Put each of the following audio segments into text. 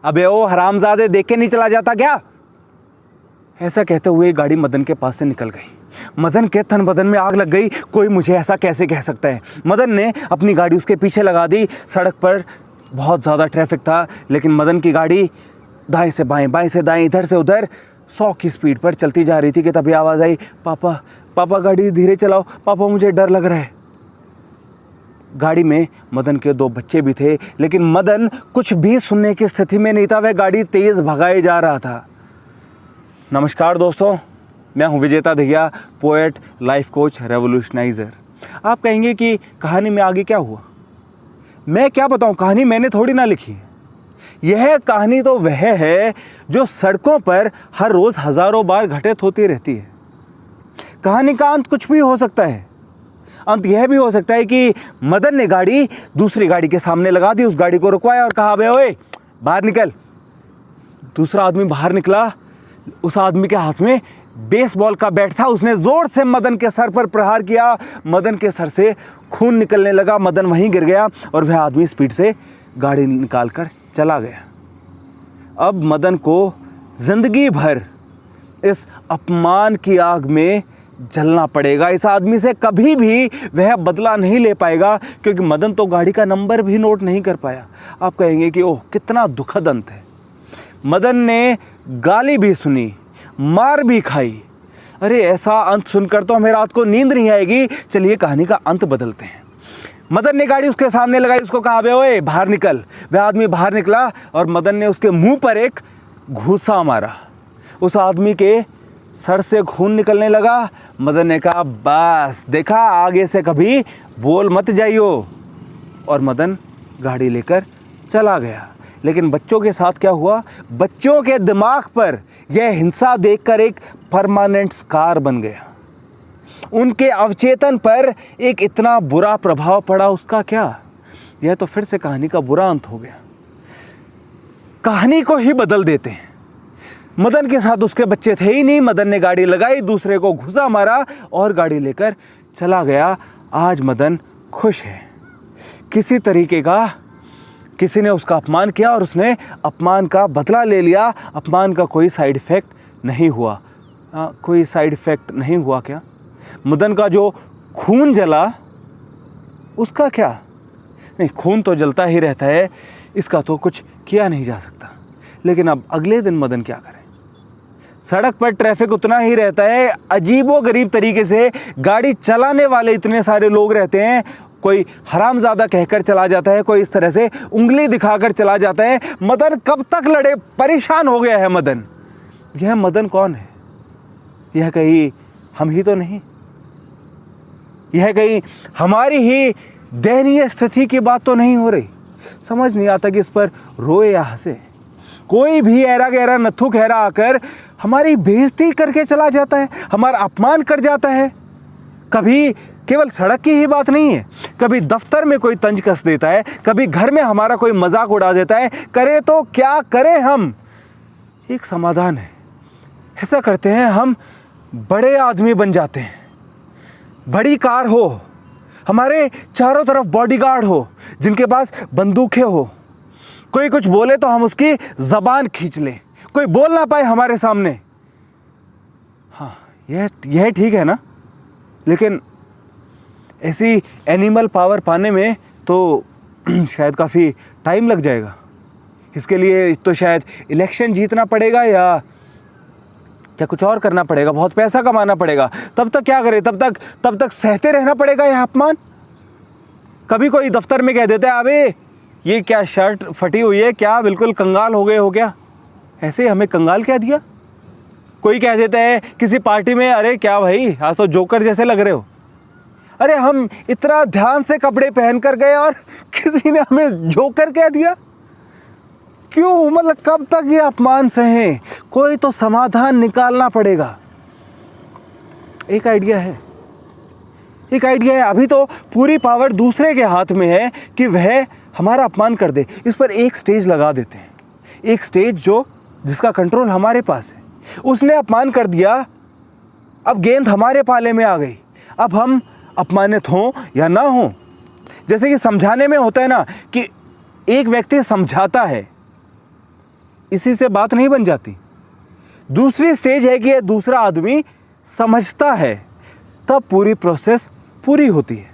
अबे ओ हरामजादे, देख के नहीं चला जाता क्या? ऐसा कहते हुए गाड़ी मदन के पास से निकल गई। मदन के तन बदन में आग लग गई। कोई मुझे ऐसा कैसे कह सकता है? मदन ने अपनी गाड़ी उसके पीछे लगा दी। सड़क पर बहुत ज़्यादा ट्रैफिक था, लेकिन मदन की गाड़ी दाएं से बाएं, बाएं से दाएं, इधर से उधर 100 की स्पीड पर चलती जा रही थी कि तभी आवाज़ आई, पापा पापा गाड़ी धीरे चलाओ, पापा मुझे डर लग रहा है। गाड़ी में मदन के 2 बच्चे भी थे, लेकिन मदन कुछ भी सुनने की स्थिति में नहीं था। वह गाड़ी तेज़ भगाए जा रहा था। नमस्कार दोस्तों, मैं हूं विजेता दहिया, पोएट, लाइफ कोच, रेवोल्यूशनाइज़र। आप कहेंगे कि कहानी में आगे क्या हुआ? मैं क्या बताऊं, कहानी मैंने थोड़ी ना लिखी है। यह कहानी तो वह है जो सड़कों पर हर रोज़ हज़ारों बार घटित होती रहती है। कहानी का अंत कुछ भी हो सकता है। अंत यह भी हो सकता है कि मदन ने गाड़ी दूसरी गाड़ी के सामने लगा दी, उस गाड़ी को रुकवाया और कहा, बे ओए बाहर निकल। दूसरा आदमी बाहर निकला। उस आदमी के हाथ में बेसबॉल का बैट था। उसने जोर से मदन के सर पर प्रहार किया। मदन के सर से खून निकलने लगा। मदन वहीं गिर गया और वह आदमी स्पीड से गाड़ी निकालकर चला गया। अब मदन को जिंदगी भर इस अपमान की आग में जलना पड़ेगा। इस आदमी से कभी भी वह बदला नहीं ले पाएगा, क्योंकि मदन तो गाड़ी का नंबर भी नोट नहीं कर पाया। आप कहेंगे कि ओह कितना दुखद अंत है। मदन ने गाली भी सुनी, मार भी खाई। अरे ऐसा अंत सुनकर तो हमें रात को नींद नहीं आएगी। चलिए कहानी का अंत बदलते हैं। मदन ने गाड़ी उसके सामने लगाई, उसको कहा, बे ओए बाहर निकल। वह आदमी बाहर निकला और मदन ने उसके मुंह पर एक घूंसा मारा। उस आदमी के सर से खून निकलने लगा। मदन ने कहा, बस देखा, आगे से कभी बोल मत जाइयो। और मदन गाड़ी लेकर चला गया। लेकिन बच्चों के साथ क्या हुआ? बच्चों के दिमाग पर यह हिंसा देखकर एक परमानेंट स्कार बन गया। उनके अवचेतन पर एक इतना बुरा प्रभाव पड़ा, उसका क्या? यह तो फिर से कहानी का बुरा अंत हो गया। कहानी को ही बदल देते हैं। मदन के साथ उसके बच्चे थे ही नहीं। मदन ने गाड़ी लगाई, दूसरे को घुसा मारा और गाड़ी लेकर चला गया। आज मदन खुश है। किसी तरीके का किसी ने उसका अपमान किया और उसने अपमान का बदला ले लिया। अपमान का कोई साइड इफ़ेक्ट नहीं हुआ। कोई साइड इफ़ेक्ट नहीं हुआ क्या? मदन का जो खून जला उसका क्या? नहीं, खून तो जलता ही रहता है, इसका तो कुछ किया नहीं जा सकता। लेकिन अब अगले दिन मदन क्या करे? सड़क पर ट्रैफिक उतना ही रहता है। अजीबोगरीब तरीके से गाड़ी चलाने वाले इतने सारे लोग रहते हैं। कोई हरामजादा कहकर चला जाता है, कोई इस तरह से उंगली दिखाकर चला जाता है। मदन कब तक लड़े? परेशान हो गया है मदन। यह मदन कौन है? यह कहीं हम ही तो नहीं? यह कहीं हमारी ही दयनीय स्थिति की बात तो नहीं हो रही? समझ नहीं आता कि इस पर रोए या हंसे। कोई भी ऐरा गहरा नत्थु खैरा आकर हमारी बेइज्जती करके चला जाता है, हमारा अपमान कर जाता है। कभी केवल सड़क की ही बात नहीं है, कभी दफ्तर में कोई तंज कस देता है, कभी घर में हमारा कोई मजाक उड़ा देता है। करे तो क्या करें हम? एक समाधान है। ऐसा करते हैं, हम बड़े आदमी बन जाते हैं। बड़ी कार हो, हमारे चारों तरफ बॉडीगार्ड हो, जिनके पास बंदूकें हो। कोई कुछ बोले तो हम उसकी जबान खींच लें, कोई बोल ना पाए हमारे सामने। हाँ, यह ठीक है ना? लेकिन ऐसी एनिमल पावर पाने में तो शायद काफ़ी टाइम लग जाएगा। इसके लिए तो शायद इलेक्शन जीतना पड़ेगा या क्या कुछ और करना पड़ेगा, बहुत पैसा कमाना पड़ेगा। तब तक क्या करें? तब तक सहते रहना पड़ेगा यह अपमान। कभी कोई दफ्तर में कह देता है, अबे ये क्या शर्ट फटी हुई है, क्या बिल्कुल कंगाल हो गए हो क्या? ऐसे हमें कंगाल कह दिया। कोई कह देता है किसी पार्टी में, अरे क्या भाई आज तो जोकर जैसे लग रहे हो। अरे हम इतना ध्यान से कपड़े पहन कर गए और किसी ने हमें जोकर कह दिया। क्यों? मतलब कब तक ये अपमान सहें? कोई तो समाधान निकालना पड़ेगा। एक आइडिया है। अभी तो पूरी पावर दूसरे के हाथ में है कि वह हमारा अपमान कर दे। इस पर एक स्टेज लगा देते हैं, एक स्टेज जिसका कंट्रोल हमारे पास है। उसने अपमान कर दिया, अब गेंद हमारे पाले में आ गई। अब हम अपमानित हों या ना हों, जैसे कि समझाने में होता है ना कि एक व्यक्ति समझाता है इसी से बात नहीं बन जाती। दूसरी स्टेज है कि ये दूसरा आदमी समझता है, तब पूरी प्रोसेस पूरी होती है।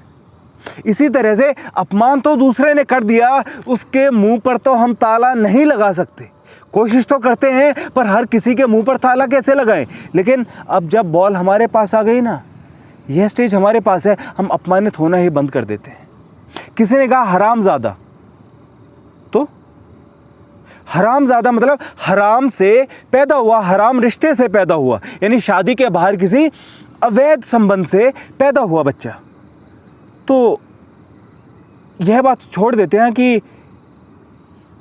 इसी तरह से अपमान तो दूसरे ने कर दिया, उसके मुंह पर तो हम ताला नहीं लगा सकते। कोशिश तो करते हैं, पर हर किसी के मुंह पर ताला कैसे लगाएं। लेकिन अब जब बॉल हमारे पास आ गई ना, यह स्टेज हमारे पास है, हम अपमानित होना ही बंद कर देते हैं। किसी ने कहा हरामजादा, तो हरामजादा मतलब हराम से पैदा हुआ, हराम रिश्ते से पैदा हुआ, यानी शादी के बाहर किसी अवैध संबंध से पैदा हुआ बच्चा। तो यह बात छोड़ देते हैं कि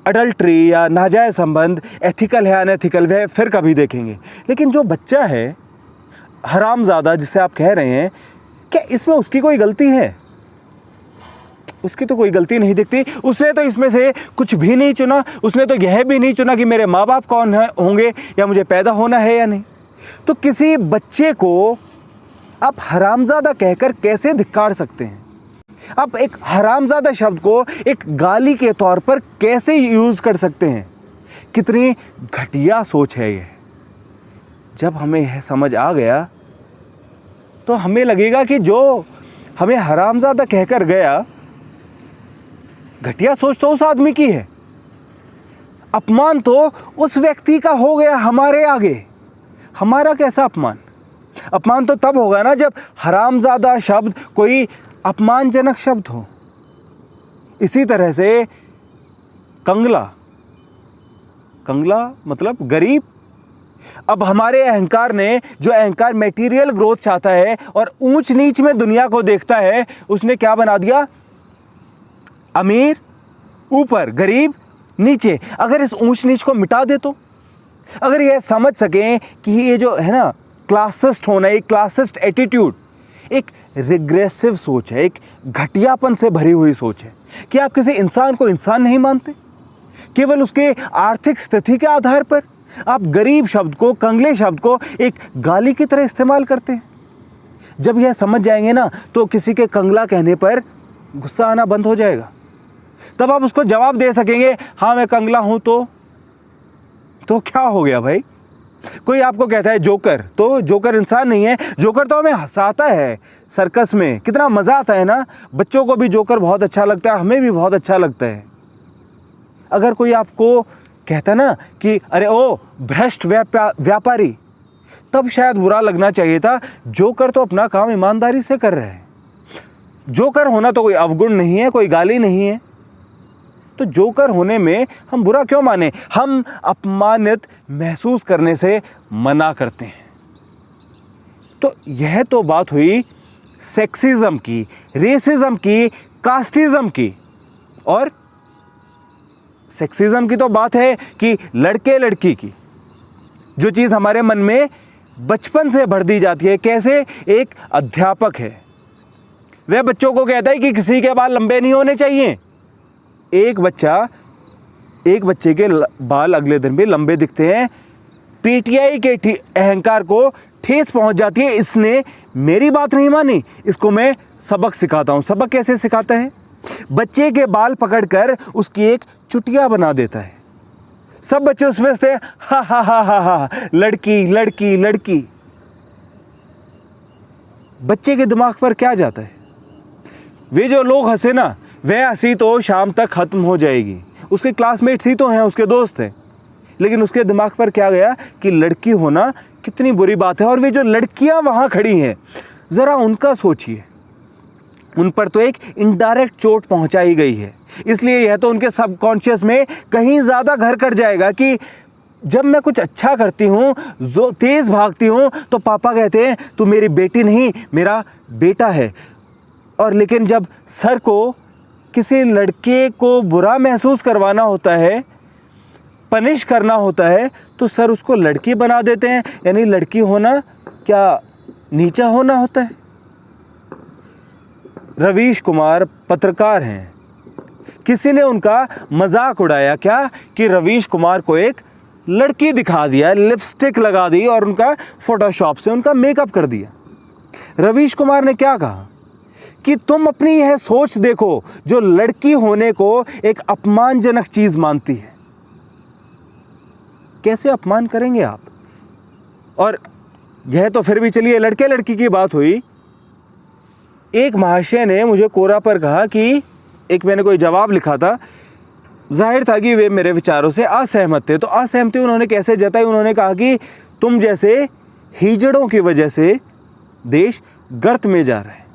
अडल्ट्री या नाजायज संबंध एथिकल है अनएथिकल, वह फिर कभी देखेंगे। लेकिन जो बच्चा है हरामजादा जिसे आप कह रहे हैं, क्या इसमें उसकी कोई गलती है? उसकी तो कोई गलती नहीं दिखती। उसने तो इसमें से कुछ भी नहीं चुना। उसने तो यह भी नहीं चुना कि मेरे माँ बाप कौन है होंगे या मुझे पैदा होना है या नहीं। तो किसी बच्चे को आप हरामजादा कहकर कैसे धिक्कार सकते हैं? आप एक हरामजादा शब्द को एक गाली के तौर पर कैसे यूज़ कर सकते हैं? कितनी घटिया सोच है यह। जब हमें यह समझ आ गया तो हमें लगेगा कि जो हमें हरामजादा कहकर गया, घटिया सोच तो उस आदमी की है, अपमान तो उस व्यक्ति का हो गया हमारे आगे। हमारा कैसा अपमान? अपमान तो तब होगा ना जब हरामजादा शब्द कोई अपमानजनक शब्द हो। इसी तरह से कंगला, कंगला मतलब गरीब। अब हमारे अहंकार ने, जो अहंकार मटेरियल ग्रोथ चाहता है और ऊंच नीच में दुनिया को देखता है, उसने क्या बना दिया? अमीर ऊपर, गरीब नीचे। अगर इस ऊंच नीच को मिटा दे तो, अगर यह समझ सकें कि ये जो है ना क्लासिस्ट होना, एक क्लासिस्ट एटीट्यूड एक रिग्रेसिव सोच है, एक घटियापन से भरी हुई सोच है कि आप किसी इंसान को इंसान नहीं मानते, केवल उसके आर्थिक स्थिति के आधार पर आप गरीब शब्द को, कंगले शब्द को एक गाली की तरह इस्तेमाल करते हैं। जब यह समझ जाएंगे ना, तो किसी के कंगला कहने पर गुस्सा आना बंद हो जाएगा। तब आप उसको जवाब दे सकेंगे, हाँ मैं कंगला हूं तो क्या हो गया भाई? कोई आपको कहता है जोकर, तो जोकर इंसान नहीं है। जोकर तो हमें हंसाता है सर्कस में, कितना मज़ा आता है ना। बच्चों को भी जोकर बहुत अच्छा लगता है, हमें भी बहुत अच्छा लगता है। अगर कोई आपको कहता ना कि अरे ओ भ्रष्ट व्यापारी, तब शायद बुरा लगना चाहिए था। जोकर तो अपना काम ईमानदारी से कर रहे हैं। जोकर होना तो कोई अवगुण नहीं है, कोई गाली नहीं है। तो जोकर होने में हम बुरा क्यों माने? हम अपमानित महसूस करने से मना करते हैं। तो यह तो बात हुई सेक्सिज्म की, रेसिज्म की, कास्टिज्म की। और सेक्सिज्म की तो बात है कि लड़के लड़की की, जो चीज़ हमारे मन में बचपन से भर दी जाती है। कैसे? एक अध्यापक है, वह बच्चों को कहता है कि किसी के बाल लंबे नहीं होने चाहिए। एक बच्चे के बाल अगले दिन भी लंबे दिखते हैं। पीटीआई के अहंकार को ठेस पहुंच जाती है, इसने मेरी बात नहीं मानी, इसको मैं सबक सिखाता हूं। सबक कैसे सिखाता है? बच्चे के बाल पकड़कर उसकी एक चुटिया बना देता है। सब बच्चे उसमें से हा हा हा हा हा, लड़की लड़की लड़की। बच्चे के दिमाग पर क्या जाता है? वे जो लोग हंसे ना, वह हंसी तो शाम तक खत्म हो जाएगी। उसके क्लासमेट्स ही तो हैं, उसके दोस्त हैं, लेकिन उसके दिमाग पर क्या गया कि लड़की होना कितनी बुरी बात है। और वे जो लड़कियां वहां खड़ी हैं, ज़रा उनका सोचिए, उन पर तो एक इनडायरेक्ट चोट पहुंचाई गई है। इसलिए यह तो उनके सबकॉन्शियस में कहीं ज़्यादा घर कर जाएगा कि जब मैं कुछ अच्छा करती हूँ, जो तेज़ भागती हूँ, तो पापा कहते हैं तू मेरी बेटी नहीं, मेरा बेटा है। और लेकिन जब सर को किसी लड़के को बुरा महसूस करवाना होता है, पनिश करना होता है, तो सर उसको लड़की बना देते हैं। यानी लड़की होना क्या नीचा होना होता है? रवीश कुमार पत्रकार हैं, किसी ने उनका मजाक उड़ाया क्या कि रवीश कुमार को एक लड़की दिखा दिया, लिपस्टिक लगा दी और उनका फोटोशॉप से उनका मेकअप कर दिया। रवीश कुमार ने क्या कहा कि तुम अपनी यह सोच देखो जो लड़की होने को एक अपमानजनक चीज़ मानती है। कैसे अपमान करेंगे आप? और यह तो फिर भी चलिए लड़के लड़की की बात हुई। एक महाशय ने मुझे कोरा पर कहा कि एक मैंने कोई जवाब लिखा था, जाहिर था कि वे मेरे विचारों से असहमत थे। तो असहमति उन्होंने कैसे जताई? उन्होंने कहा कि तुम जैसे हिजड़ों की वजह से देश गर्त में जा रहा है।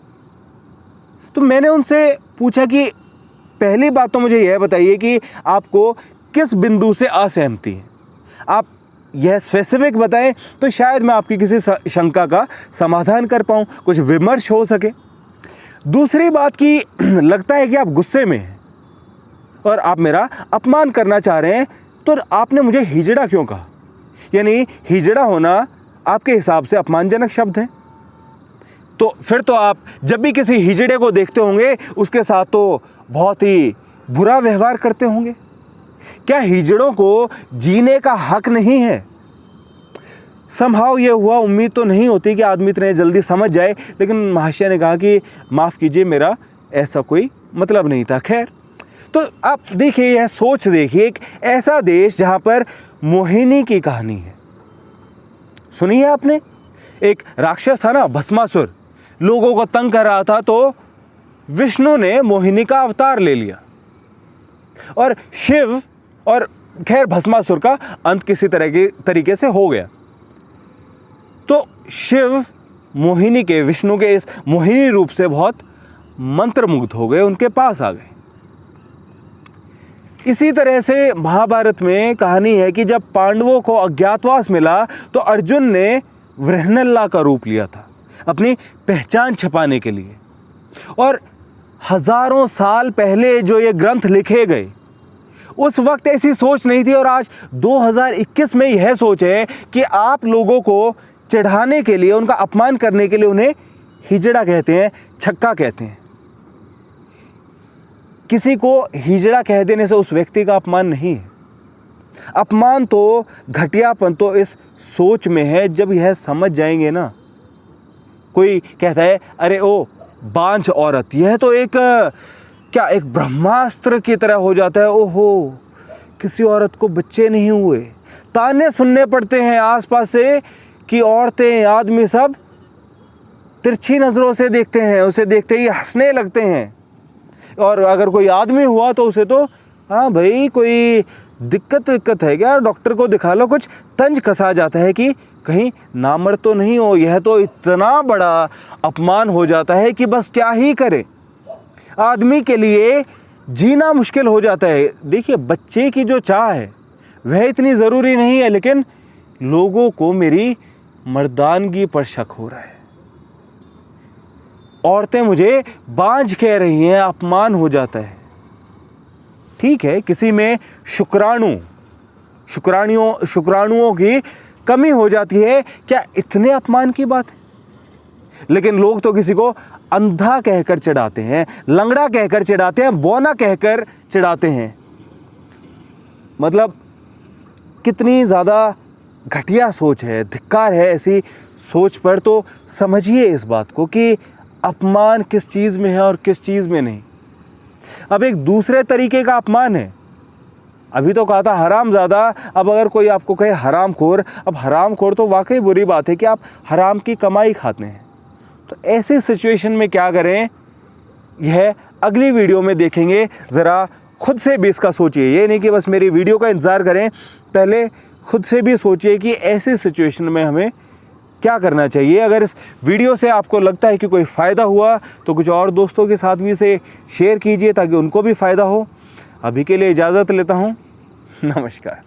तो मैंने उनसे पूछा कि पहली बात तो मुझे यह बताइए कि आपको किस बिंदु से असहमति है। आप यह स्पेसिफिक बताएं तो शायद मैं आपकी किसी शंका का समाधान कर पाऊँ, कुछ विमर्श हो सके। दूसरी बात कि लगता है कि आप गुस्से में हैं और आप मेरा अपमान करना चाह रहे हैं, तो आपने मुझे हिजड़ा क्यों कहा? यानी हिजड़ा होना आपके हिसाब से अपमानजनक शब्द है। तो फिर तो आप जब भी किसी हिजड़े को देखते होंगे उसके साथ तो बहुत ही बुरा व्यवहार करते होंगे। क्या हिजड़ों को जीने का हक नहीं है? समहाउ ये हुआ, उम्मीद तो नहीं होती कि आदमी इतने जल्दी समझ जाए, लेकिन महाशय ने कहा कि माफ़ कीजिए, मेरा ऐसा कोई मतलब नहीं था। खैर, तो आप देखिए, यह सोच देखिए, एक ऐसा देश जहाँ पर मोहिनी की कहानी है। सुनी है आपने? एक राक्षस था ना, भस्मासुर, लोगों को तंग कर रहा था, तो विष्णु ने मोहिनी का अवतार ले लिया और शिव, और खैर भस्मासुर का अंत किसी तरीके से हो गया। तो शिव मोहिनी के, विष्णु के इस मोहिनी रूप से बहुत मंत्रमुग्ध हो गए, उनके पास आ गए। इसी तरह से महाभारत में कहानी है कि जब पांडवों को अज्ञातवास मिला तो अर्जुन ने वृहनल्ला का रूप लिया था अपनी पहचान छिपाने के लिए। और हजारों साल पहले जो ये ग्रंथ लिखे गए, उस वक्त ऐसी सोच नहीं थी, और आज 2021 में यह सोच है कि आप लोगों को चिढ़ाने के लिए, उनका अपमान करने के लिए उन्हें हिजड़ा कहते हैं, छक्का कहते हैं। किसी को हिजड़ा कह देने से उस व्यक्ति का अपमान नहीं है। अपमान तो, घटियापन तो इस सोच में है। जब यह समझ जाएंगे ना, कोई कहता है अरे ओ बांझ औरत, यह तो एक एक ब्रह्मास्त्र की तरह हो जाता है। ओहो, किसी औरत को बच्चे नहीं हुए। ताने सुनने पड़ते हैं आसपास से कि औरतें, आदमी सब तिरछी नज़रों से देखते हैं, उसे देखते ही हंसने लगते हैं। और अगर कोई आदमी हुआ तो उसे तो, हाँ भाई कोई दिक्कत है क्या, डॉक्टर को दिखा लो, कुछ तंज कसा जाता है कि कहीं नामर्द तो नहीं हो। यह तो इतना बड़ा अपमान हो जाता है कि बस क्या ही करे, आदमी के लिए जीना मुश्किल हो जाता है। देखिए, बच्चे की जो चाह है वह इतनी ज़रूरी नहीं है, लेकिन लोगों को मेरी मर्दानगी पर शक हो रहा है। औरतें मुझे बांझ कह रही हैं, अपमान हो जाता है। ठीक है, किसी में शुक्राणुओं की कमी हो जाती है, क्या इतने अपमान की बात है? लेकिन लोग तो किसी को अंधा कहकर चिढ़ाते हैं, लंगड़ा कहकर चिढ़ाते हैं, बौना कहकर चिढ़ाते हैं। मतलब कितनी ज़्यादा घटिया सोच है, धिक्कार है ऐसी सोच पर। तो समझिए इस बात को कि अपमान किस चीज़ में है और किस चीज़ में नहीं। अब एक दूसरे तरीके का अपमान है। अभी तो कहा था हरामज़ादा, अब अगर कोई आपको कहे हरामखोर, अब हरामखोर तो वाकई बुरी बात है कि आप हराम की कमाई खाते हैं। तो ऐसी सिचुएशन में क्या करें, यह अगली वीडियो में देखेंगे। ज़रा खुद से भी इसका सोचिए, ये नहीं कि बस मेरी वीडियो का इंतज़ार करें, पहले खुद से भी सोचिए कि ऐसी सिचुएशन में हमें क्या करना चाहिए। अगर इस वीडियो से आपको लगता है कि कोई फ़ायदा हुआ तो कुछ और दोस्तों के साथ भी इसे शेयर कीजिए ताकि उनको भी फ़ायदा हो। अभी के लिए इजाज़त लेता हूँ, नमस्कार।